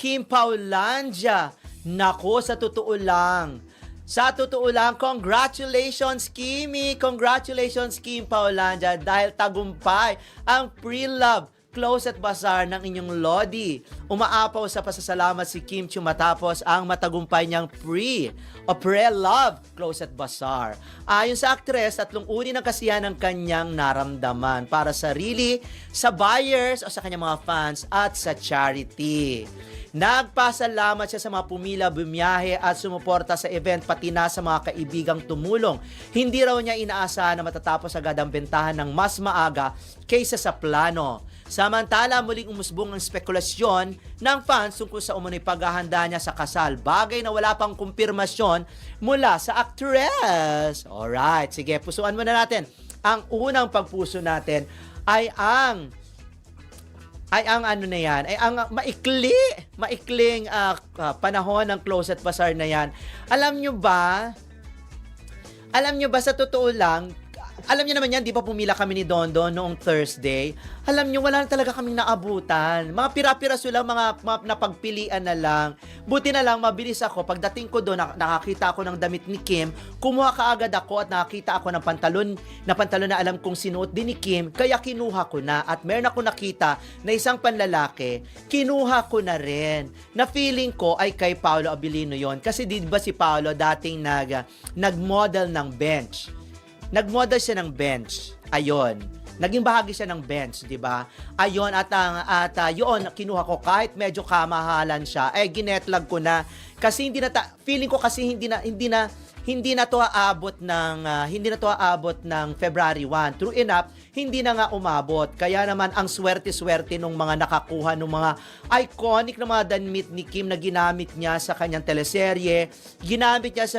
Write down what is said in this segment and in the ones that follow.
Kim Paulandia. Nako, sa totoo lang, congratulations Kimi! Congratulations Kim Paulandia dahil tagumpay ang pre-love Closet Bazaar ng inyong Lodi. Umaapaw sa pasasalamat si Kim Chiu matapos ang matagumpay niyang pre-love Closet Bazaar. Ayon sa aktres, 3 uri ng kasiyahan ng kanyang naramdaman para sa sarili, sa buyers o sa kanyang mga fans at sa charity. Nagpasalamat siya sa mga pumila, bumiyahe at sumuporta sa event pati na sa mga kaibigang tumulong. Hindi raw niya inaasahan na matatapos agad ang bentahan ng mas maaga kaysa sa plano. Samantala, muling umusbong ang spekulasyon ng fans tungkol sa umunoy paghahanda niya sa kasal. Bagay na wala pang kumpirmasyon mula sa actress. Alright, sige, pusuan muna natin. Ang unang pagpuso natin ay ang maikling panahon ng Closet Bazaar na yan. Alam nyo ba sa totoo lang, alam niyo naman yan, di ba pumila kami ni Dondon noong Thursday? Alam niyo, wala na talaga kaming naabutan. Mga pira-piraso lang, mga napagpilian na lang. Buti na lang, mabilis ako. Pagdating ko doon, nakakita ako ng damit ni Kim. Kumuha kaagad ako at nakakita ako ng pantalon na alam kong sinuot din ni Kim. Kaya kinuha ko na. At meron ako nakita na isang panlalaki, kinuha ko na rin. Na feeling ko ay kay Paolo Abilino yon. Kasi di ba si Paolo dating nag-model ng bench. Nag-model siya ng bench. Ayon. Naging bahagi siya ng bench, 'di ba? Ayon at yun kinuha ko kahit medyo kamahalan siya. Ginetlag ko na kasi feeling ko kasi hindi na to aabot ng February 1. True enough, hindi na nga umabot. Kaya naman ang swerte-swerte nung mga nakakuha ng mga iconic na mga damit ni Kim na ginamit niya sa kanyang teleserye, ginamit niya sa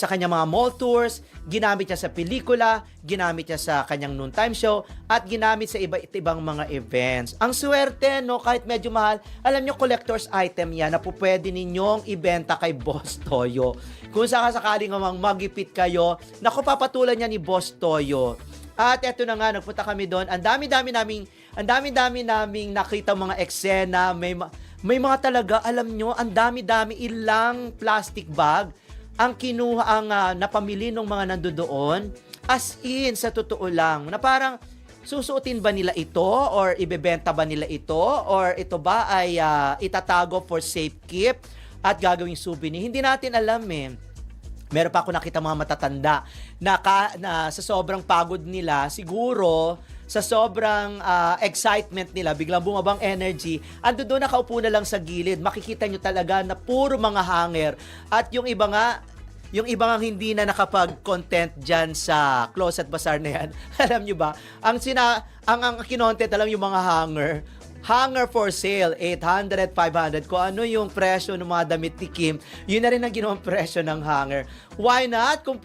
kanyang mga mall tours, ginamit niya sa pelikula, ginamit niya sa kanyang noontime show, at ginamit sa iba't ibang mga events. Ang swerte, no, kahit medyo mahal, alam niyo, collector's item yan na po pwede ninyong ibenta kay Boss Toyo. Kung sakasakaling magipit kayo, naku, papatulan niya ni Boss Toyo. At eto na nga, nagpunta kami doon. Ang dami-dami naming nakita mga eksena, may mga talaga, alam nyo, ang dami-dami, ilang plastic bag ang napamili ng mga nandoon, as in, sa totoo lang, na parang susuotin ba nila ito or ibebenta ba nila ito or ito ba ay itatago for safekeep at gagawing souvenir. Hindi natin alam eh. Meron pa ako nakita mga matatanda na sa sobrang pagod nila, siguro sa sobrang excitement nila, biglang bumabang energy, ando doon nakaupo na lang sa gilid. Makikita nyo talaga na puro mga hanger. At yung iba nga hindi na nakapag-content dyan sa Closet Bazaar na yan. Alam nyo ba? Ang kinontent alam yung mga hanger for sale, 800, 500. Kung ano yung presyo ng mga damit ni Kim, yun na rin ang ginawang presyo ng hanger. Why not? Kung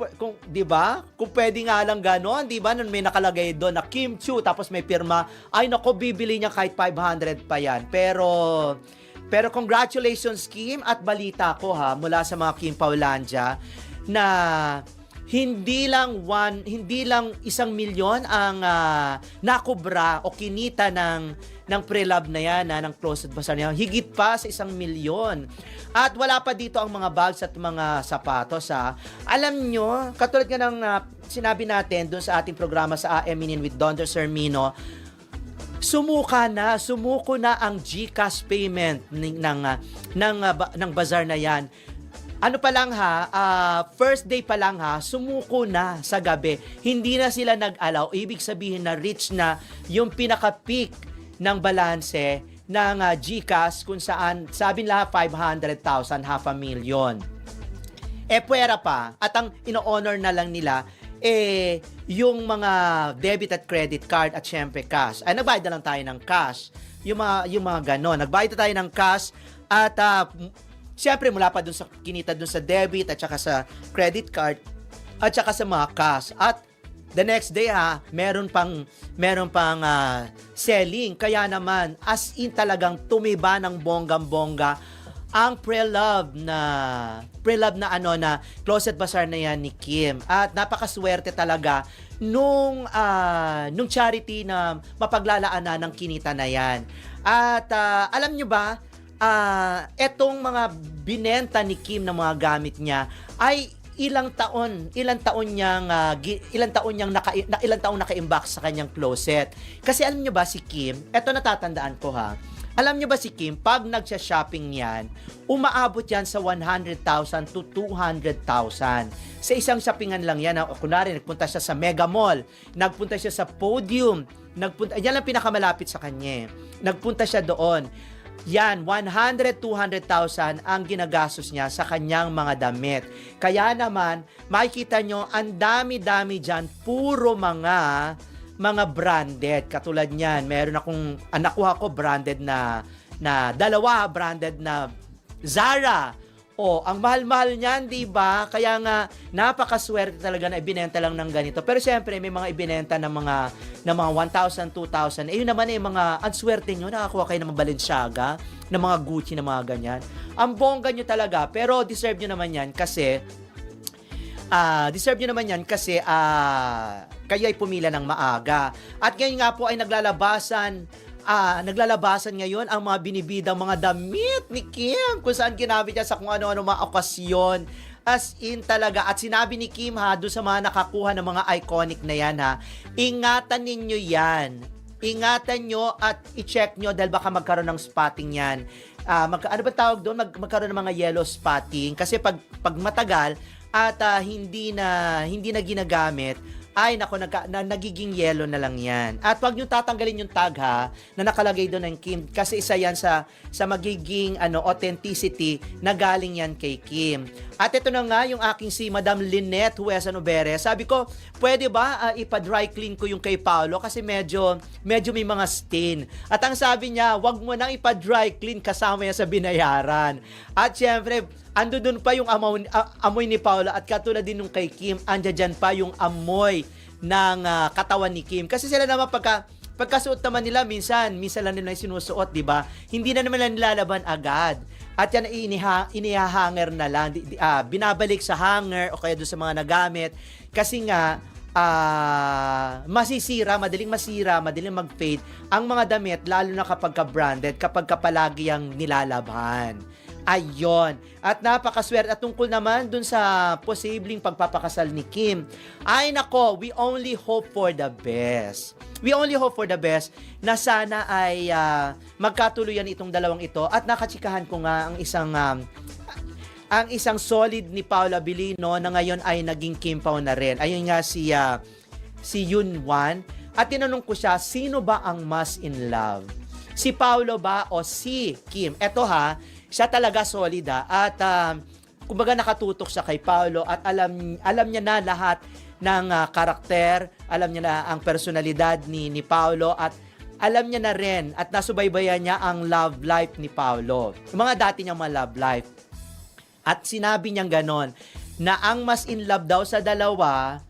'di ba? Kung pwede nga lang gano'n, 'di ba? Nung may nakalagay doon na Kim Chiu tapos may pirma, ay nako, bibili niya kahit 500 pa 'yan. Pero congratulations Kim, at balita ko mula sa mga Kim Paulandia na hindi lang 1 milyon ang nakubra o kinita ng pre-love na yan, ng Closet Bazaar na yan. Higit pa sa 1 milyon. At wala pa dito ang mga bags at mga sapatos. Alam nyo, katulad nga ng sinabi natin doon sa ating programa sa Eminin with Donder Sermino, sumuko na ang GCash payment ng bazaar na yan. Ano pa lang first day pa lang sumuko na sa gabi. Hindi na sila nag-allow. Ibig sabihin na reach na yung pinaka-peak ng balanse ng GCash kung saan sabi nila 500,000, 500,000. Puwera pa. At ang ino-honor na lang nila yung mga debit at credit card at syempre cash. Ay, nagbayad na lang tayo ng cash. Yung mga ganon. Nagbayad tayo ng cash at siyempre, mula pa dun sa kinita dun sa debit at saka sa credit card at saka sa mga cash. At the next day meron pang selling. Kaya naman, as in talagang tumiba ng bonggang-bongga ang pre-love na Closet Bazaar na yan ni Kim. At napakaswerte talaga nung charity na mapaglalaanan ng kinita na yan. At alam nyo ba, etong mga binenta ni Kim na mga gamit niya ay ilang taon naka-imbak sa kanyang closet. Kasi alam nyo ba si Kim, eto natatandaan ko ha, alam nyo ba si Kim, pag nagsha-shopping yan, umaabot yan sa 100,000 to 200,000. Sa isang shoppingan lang yan. Kunwari, nagpunta siya sa Mega Mall, nagpunta siya sa Podium, yan lang pinakamalapit sa kanya. Nagpunta siya doon. Yan, 100, 200,000 ang ginagastos niya sa kanyang mga damit. Kaya naman, makikita nyo, ang dami-dami dyan, puro mga branded. Katulad niyan, meron akong, nakuha ko branded na dalawa, branded na Zara. Ang mahal-mahal niyan, di ba? Kaya nga, napakaswerte talaga na ibinenta lang ng ganito. Pero siyempre, may mga ibinenta ng mga 1,000, 2,000. Yun naman mga, ang swerte nyo, nakakuha kayo ng mga Balenciaga, ng mga Gucci, ng mga ganyan. Ang bongga nyo talaga, pero deserve nyo naman yan kasi, kayo ay pumila ng maaga. At ngayon nga po ay naglalabasan ngayon ang mga binibidang mga damit ni Kim kung saan ginamit niya sa kung ano-ano mga okasyon. As in talaga. At sinabi ni Kim ha, doon sa mga nakakuha ng mga iconic na yan ha, ingatan ninyo yan. Ingatan nyo at i-check nyo dahil baka magkaroon ng spotting yan. Ano ba tawag doon? Magkaroon ng mga yellow spotting. Kasi pag matagal at hindi na ginagamit, ay nako, nagiging yellow na lang yan. At wag nyo tatanggalin yung tag ha, na nakalagay doon ng Kim, kasi isa yan sa magiging authenticity na galing yan kay Kim. At ito na nga yung aking si Madam Lynette Huesa Nobere. Sabi ko, pwede ba ipa-dry clean ko yung kay Paolo kasi medyo may mga stain. At ang sabi niya, wag mo nang ipa-dry clean kasama yan sa binayaran. At syempre, ando dun pa yung amoy ni Paolo at katulad din nung kay Kim, andyan pa yung amoy ng katawan ni Kim. Kasi sila naman pagkasuot naman nila, minsan lang nila sinusuot, di ba? Hindi na naman nilalaban agad. At yan inihahanger na lang, binabalik sa hanger o kaya doon sa mga nagamit. Kasi nga, madaling masira, madaling mag-fade ang mga damit, lalo na kapag ka-branded, kapag palagi ang nilalabhan. Ayon. At napakaswerte. At tungkol naman dun sa posibleng pagpapakasal ni Kim, ay nako, we only hope for the best. We only hope for the best na sana ay magkatuluyan itong dalawang ito. At nakachikahan ko nga ang isang solid ni Paula Abilino na ngayon ay naging Kim Pao na rin. Ayun nga si Yun Wan. At tinanong ko siya, sino ba ang mas in love? Si Paolo ba o si Kim? Eto ha, siya talaga solid at kumbaga nakatutok siya kay Paolo at alam niya na lahat ng karakter, alam niya na ang personalidad ni Paolo at alam niya na rin at nasubaybayan niya ang love life ni Paolo. Yung mga dati niyang mga love life. At sinabi niyang ganon na ang mas in love daw sa dalawa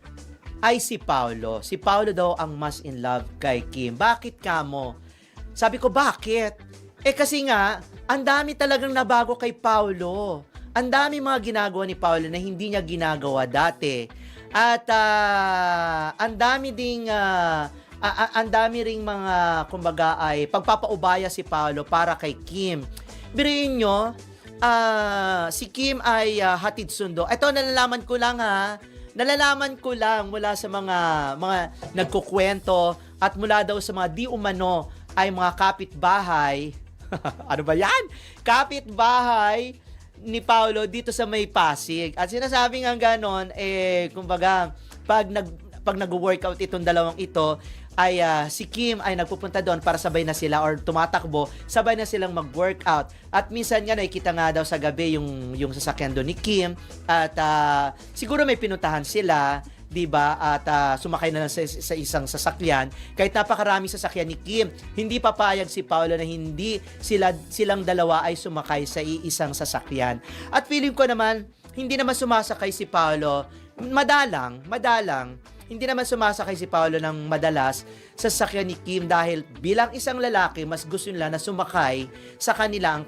ay si Paolo. Si Paolo daw ang mas in love kay Kim. Bakit kamo? Sabi ko, bakit? Kasi nga, ang dami talagang nabago kay Paolo. Ang dami mga ginagawa ni Paolo na hindi niya ginagawa dati. At ang dami ring mga, kumbaga ay, pagpapaubaya si Paolo para kay Kim. Biriin nyo, si Kim ay hatid sundo. Ito, nalalaman ko lang mula sa mga nagkukwento at mula daw sa mga di umano ay mga kapitbahay. Ano ba yan? Kapitbahay ni Paolo dito sa May Pasig. At sinasabi nga ganon, kumbaga, pag nag-workout itong dalawang ito, ay si Kim ay nagpupunta doon para sabay na sila or tumatakbo, sabay na silang mag-workout. At minsan nga nakikita nga daw sa gabi yung sasakyan doon ni Kim at siguro may pinuntahan sila, 'di ba? At sumakay na lang sa isang sasakyan. Kahit napakaraming sasakyan ni Kim, hindi papayag si Paolo na hindi silang dalawa ay sumakay sa iisang sasakyan. At feeling ko naman, hindi naman sumasakay si Paolo, madalang. Hindi naman sumasakay si Paolo ng madalas sa sasakyan ni Kim dahil bilang isang lalaki, mas gusto nila na sumakay sa ang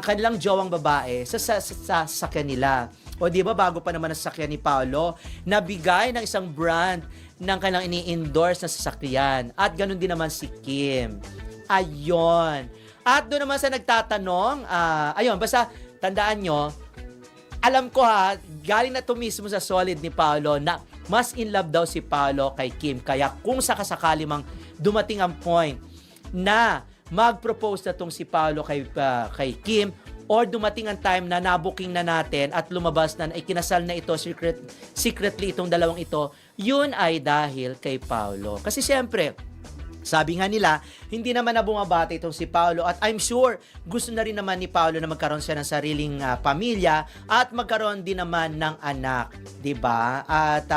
kanilang jowang babae sa sasakyan nila. O di ba bago pa naman ang sasakyan ni Paolo, nabigay ng isang brand ng kanilang ini-endorse na sasakyan. At ganun din naman si Kim. Ayon. At doon naman sa nagtatanong, ayun, basta tandaan nyo, alam ko ha, galing na to mismo sa solid ni Paolo na mas in love daw si Paolo kay Kim. Kaya kung sakasakali mang dumating ang point na mag-propose na tong si Paolo kay Kim, or dumating ang time na nabuking na natin at lumabas na ikinasal na ito, secretly itong dalawang ito, yun ay dahil kay Paolo. Kasi siyempre, sabi nga nila, hindi naman na bumabati itong si Paolo at I'm sure gusto na rin naman ni Paolo na magkaroon siya ng sariling pamilya at magkaroon din naman ng anak, 'di ba? At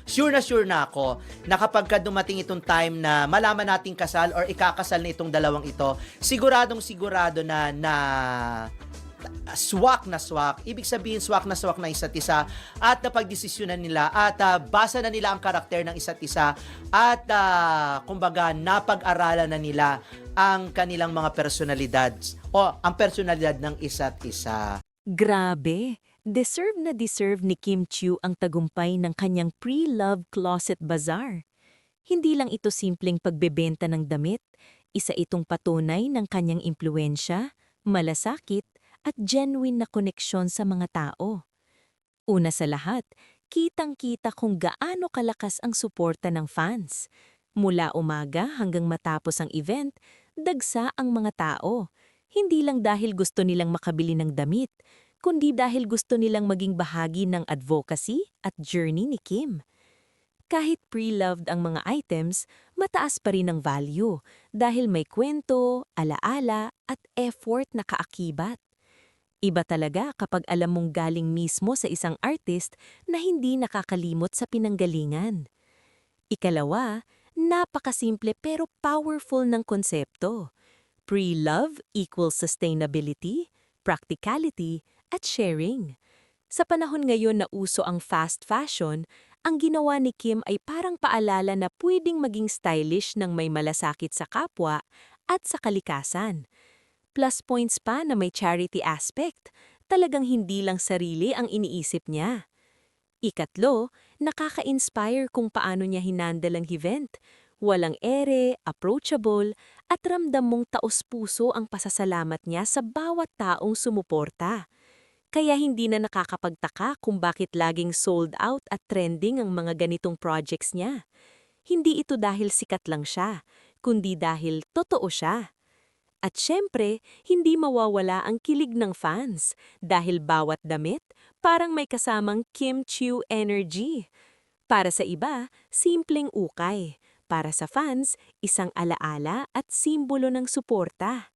sure na ako na kapag dumating itong time na malaman nating kasal or ikakasal na itong dalawang ito, sigurado na swak na swak. Ibig sabihin, swak na isa't isa at napagdesisyonan nila at basa na nila ang karakter ng isa't isa at kumbaga napag-aralan na nila ang kanilang mga personalidad o ang personalidad ng isa't isa. Grabe! Deserve na deserve ni Kim Chiu ang tagumpay ng kanyang pre-love closet bazaar. Hindi lang ito simpleng pagbebenta ng damit, isa itong patunay ng kanyang impluensya, malasakit, at genuine na koneksyon sa mga tao. Una sa lahat, kitang-kita kung gaano kalakas ang suporta ng fans. Mula umaga hanggang matapos ang event, dagsa ang mga tao. Hindi lang dahil gusto nilang makabili ng damit, kundi dahil gusto nilang maging bahagi ng advocacy at journey ni Kim. Kahit pre-loved ang mga items, mataas pa rin ang value dahil may kwento, alaala at effort na kaakibat. Iba talaga kapag alam mong galing mismo sa isang artist na hindi nakakalimot sa pinanggalingan. Ikalawa, napakasimple pero powerful ng konsepto. Pre-love equals sustainability, practicality, at sharing. Sa panahon ngayon na uso ang fast fashion, ang ginawa ni Kim ay parang paalala na pwedeng maging stylish ng may malasakit sa kapwa at sa kalikasan. Plus points pa na may charity aspect, talagang hindi lang sarili ang iniisip niya. Ikatlo, nakaka-inspire kung paano niya hinandle ang event. Walang ere, approachable, at ramdam mong taos-puso ang pasasalamat niya sa bawat taong sumuporta. Kaya hindi na nakakapagtaka kung bakit laging sold out at trending ang mga ganitong projects niya. Hindi ito dahil sikat lang siya, kundi dahil totoo siya. At syempre, hindi mawawala ang kilig ng fans dahil bawat damit parang may kasamang Kim Chiu energy. Para sa iba, simpleng ukay. Para sa fans, isang alaala at simbolo ng suporta.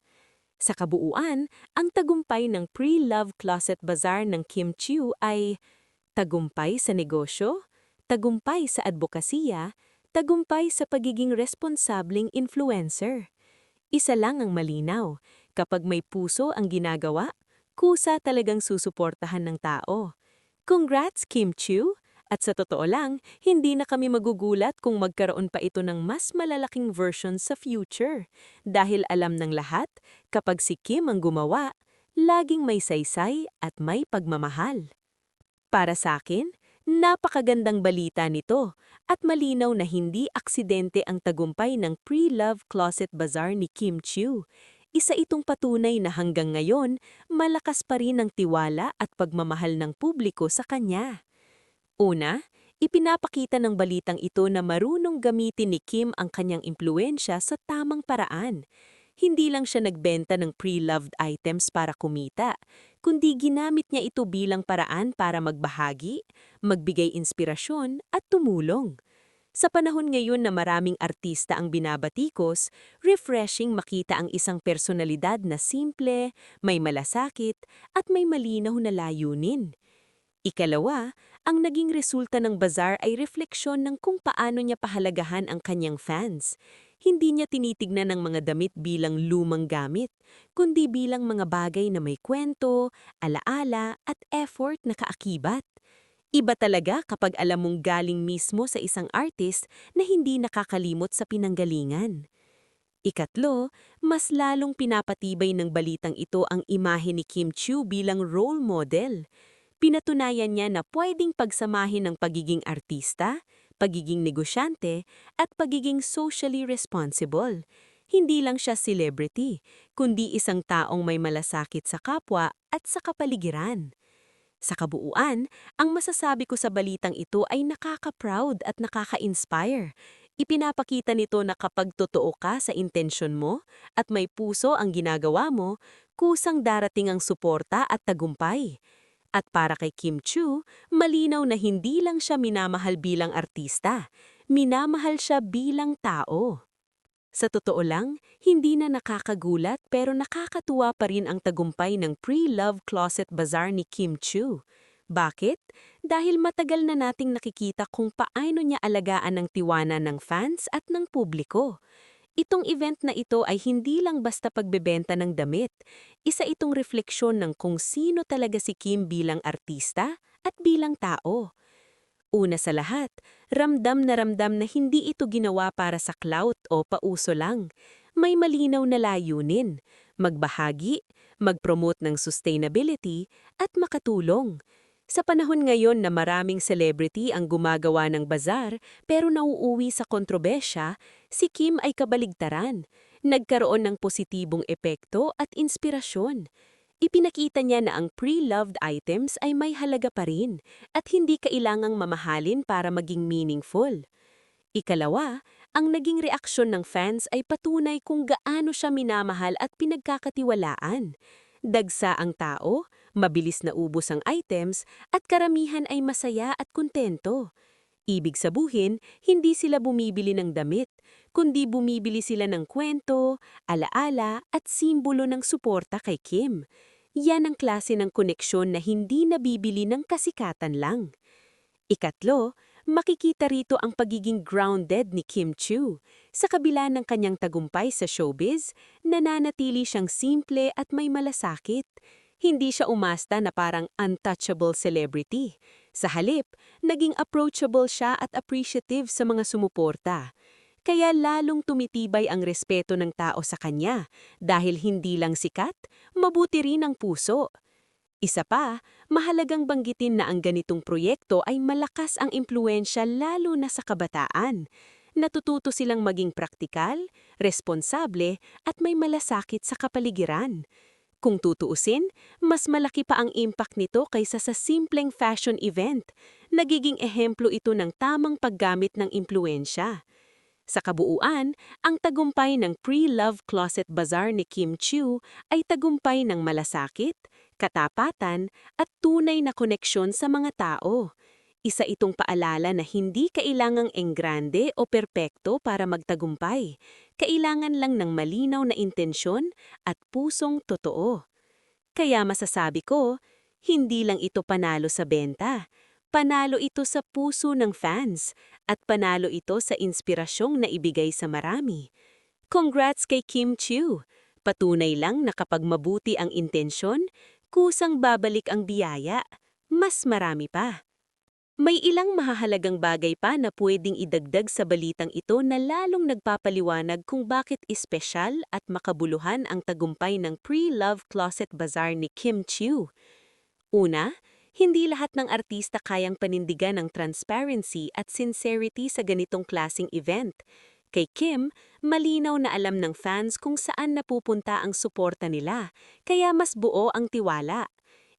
Sa kabuuan, ang tagumpay ng pre-love closet bazaar ng Kim Chiu ay tagumpay sa negosyo, tagumpay sa advokasya, tagumpay sa pagiging responsableng influencer. Isa lang ang malinaw, kapag may puso ang ginagawa, kusa talagang susuportahan ng tao. Congrats, Kim Chiu! At sa totoo lang, hindi na kami magugulat kung magkaroon pa ito ng mas malalaking version sa future. Dahil alam ng lahat, kapag si Kim ang gumawa, laging may saysay at may pagmamahal. Para sa akin, napakagandang balita nito at malinaw na hindi aksidente ang tagumpay ng pre-love closet bazaar ni Kim Chiu. Isa itong patunay na hanggang ngayon, malakas pa rin ang tiwala at pagmamahal ng publiko sa kanya. Una, ipinapakita ng balitang ito na marunong gamitin ni Kim ang kanyang impluensya sa tamang paraan. Hindi lang siya nagbenta ng pre-loved items para kumita, kundi ginamit niya ito bilang paraan para magbahagi, magbigay inspirasyon at tumulong. Sa panahon ngayon na maraming artista ang binabatikos, refreshing makita ang isang personalidad na simple, may malasakit at may malinaw na layunin. Ikalawa, ang naging resulta ng bazaar ay refleksyon ng kung paano niya pahalagahan ang kanyang fans. Hindi niya tinitignan ang mga damit bilang lumang gamit, kundi bilang mga bagay na may kwento, alaala at effort na kaakibat. Iba talaga kapag alam mong galing mismo sa isang artist na hindi nakakalimot sa pinanggalingan. Ikatlo, mas lalong pinapatibay ng balitang ito ang imahe ni Kim Chiu bilang role model. Pinatunayan niya na pwedeng pagsamahin ng pagiging artista, pagiging negosyante, at pagiging socially responsible. hindi lang siya celebrity, kundi isang taong may malasakit sa kapwa at sa kapaligiran. Sa kabuuan, ang masasabi ko sa balitang ito ay nakaka-proud at nakaka-inspire. Ipinapakita nito na kapag totoo ka sa intensyon mo at may puso ang ginagawa mo, kusang darating ang suporta at tagumpay. At para kay Kim Chiu, malinaw na hindi lang siya minamahal bilang artista, minamahal siya bilang tao. Sa totoo lang, hindi na nakakagulat pero nakakatuwa pa rin ang tagumpay ng Pre-Love Closet Bazaar ni Kim Chiu. Bakit? Dahil matagal na nating nakikita kung paano niya alagaan ang tiwala ng fans at ng publiko. Itong event na ito ay hindi lang basta pagbebenta ng damit. Isa itong refleksyon ng kung sino talaga si Kim bilang artista at bilang tao. Una sa lahat, ramdam na hindi ito ginawa para sa clout o pauso lang. May malinaw na layunin, magbahagi, mag-promote ng sustainability, at makatulong. Sa panahon ngayon na maraming celebrity ang gumagawa ng bazar pero nauuwi sa kontrobersya, si Kim ay kabaligtaran. Nagkaroon ng positibong epekto at inspirasyon. Ipinakita niya na ang pre-loved items ay may halaga pa rin at hindi kailangang mamahalin para maging meaningful. Ikalawa, ang naging reaksyon ng fans ay patunay kung gaano siya minamahal at pinagkakatiwalaan. Dagsa ang tao, mabilis na ubos ang items, at karamihan ay masaya at kontento. Ibig sabihin, hindi sila bumibili ng damit, kundi bumibili sila ng kwento, alaala at simbolo ng suporta kay Kim. Yan ang klase ng koneksyon na hindi nabibili ng kasikatan lang. Ikatlo, makikita rito ang pagiging grounded ni Kim Chiu. Sa kabila ng kanyang tagumpay sa showbiz, nananatili siyang simple at may malasakit. Hindi siya umasta na parang untouchable celebrity. Sa halip, naging approachable siya at appreciative sa mga sumuporta. Kaya lalong tumitibay ang respeto ng tao sa kanya dahil hindi lang sikat, mabuti rin ang puso. Isa pa, mahalagang banggitin na ang ganitong proyekto ay malakas ang impluensya lalo na sa kabataan. Natututo silang maging praktikal, responsable at may malasakit sa kapaligiran. Kung tutuusin, mas malaki pa ang impact nito kaysa sa simpleng fashion event. Nagiging ehemplo ito ng tamang paggamit ng impluensya. Sa kabuuan, ang tagumpay ng Pre-Love Closet Bazaar ni Kim Chiu ay tagumpay ng malasakit, katapatan at tunay na koneksyon sa mga tao. Isa itong paalala na hindi kailangang enggrande o perpekto para magtagumpay. Kailangan lang ng malinaw na intensyon at pusong totoo. Kaya masasabi ko, hindi lang ito panalo sa benta. Panalo ito sa puso ng fans at panalo ito sa inspirasyong naibigay sa marami. Congrats kay Kim Chiu! Patunay lang na kapag mabuti ang intensyon, kusang babalik ang biyaya. Mas marami pa. May ilang mahahalagang bagay pa na pwedeng idagdag sa balitang ito na lalong nagpapaliwanag kung bakit espesyal at makabuluhan ang tagumpay ng Pre-Love Closet Bazaar ni Kim Chiu. Una, hindi lahat ng artista kayang panindigan ng transparency at sincerity sa ganitong klasing event. Kay Kim, malinaw na alam ng fans kung saan napupunta ang suporta nila, kaya mas buo ang tiwala.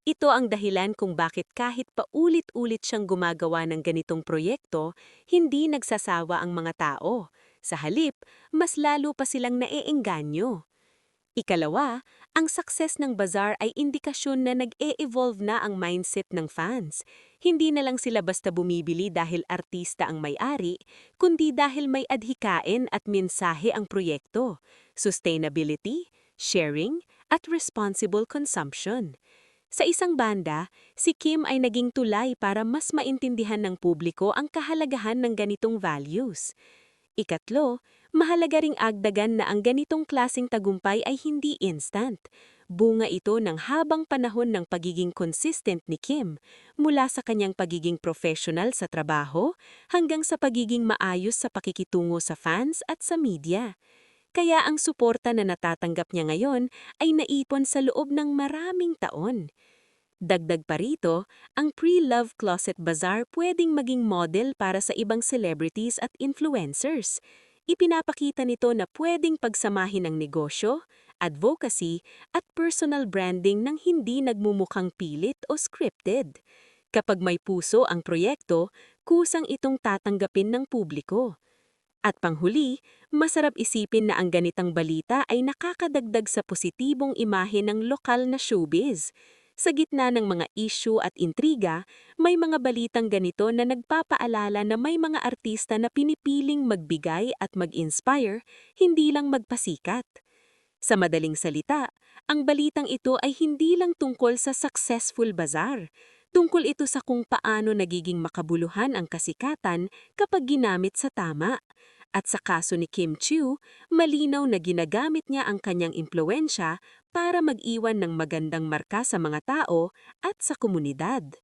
Ito ang dahilan kung bakit kahit paulit-ulit siyang gumagawa ng ganitong proyekto, hindi nagsasawa ang mga tao. Sa halip, mas lalo pa silang naeengganyo. Ikalawa, ang success ng bazaar ay indikasyon na nag-e-evolve na ang mindset ng fans. Hindi na lang sila basta bumibili dahil artista ang may-ari, kundi dahil may adhikain at mensahe ang proyekto, sustainability, sharing, at responsible consumption. Sa isang banda, si Kim ay naging tulay para mas maintindihan ng publiko ang kahalagahan ng ganitong values. Ikatlo, mahalaga ring agdagan na ang ganitong klaseng tagumpay ay hindi instant. Bunga ito ng habang panahon ng pagiging consistent ni Kim, mula sa kanyang pagiging professional sa trabaho hanggang sa pagiging maayos sa pakikitungo sa fans at sa media. Kaya ang suporta na natatanggap niya ngayon ay naipon sa loob ng maraming taon. Dagdag pa rito, ang Pre-Love Closet Bazaar pwedeng maging model para sa ibang celebrities at influencers. Ipinapakita nito na pwedeng pagsamahin ang negosyo, advocacy, at personal branding ng hindi nagmumukhang pilit o scripted. Kapag may puso ang proyekto, kusang itong tatanggapin ng publiko. At panghuli, masarap isipin na ang ganitang balita ay nakakadagdag sa positibong imahe ng lokal na showbiz. Sa gitna ng mga issue at intriga, may mga balitang ganito na nagpapaalala na may mga artista na pinipiling magbigay at mag-inspire, hindi lang magpasikat. Sa madaling salita, ang balitang ito ay hindi lang tungkol sa successful bazaar. Tungkol ito sa kung paano nagiging makabuluhan ang kasikatan kapag ginamit sa tama. At sa kaso ni Kim Chiu, malinaw na ginagamit niya ang kanyang impluwensya para mag-iwan ng magandang marka sa mga tao at sa komunidad.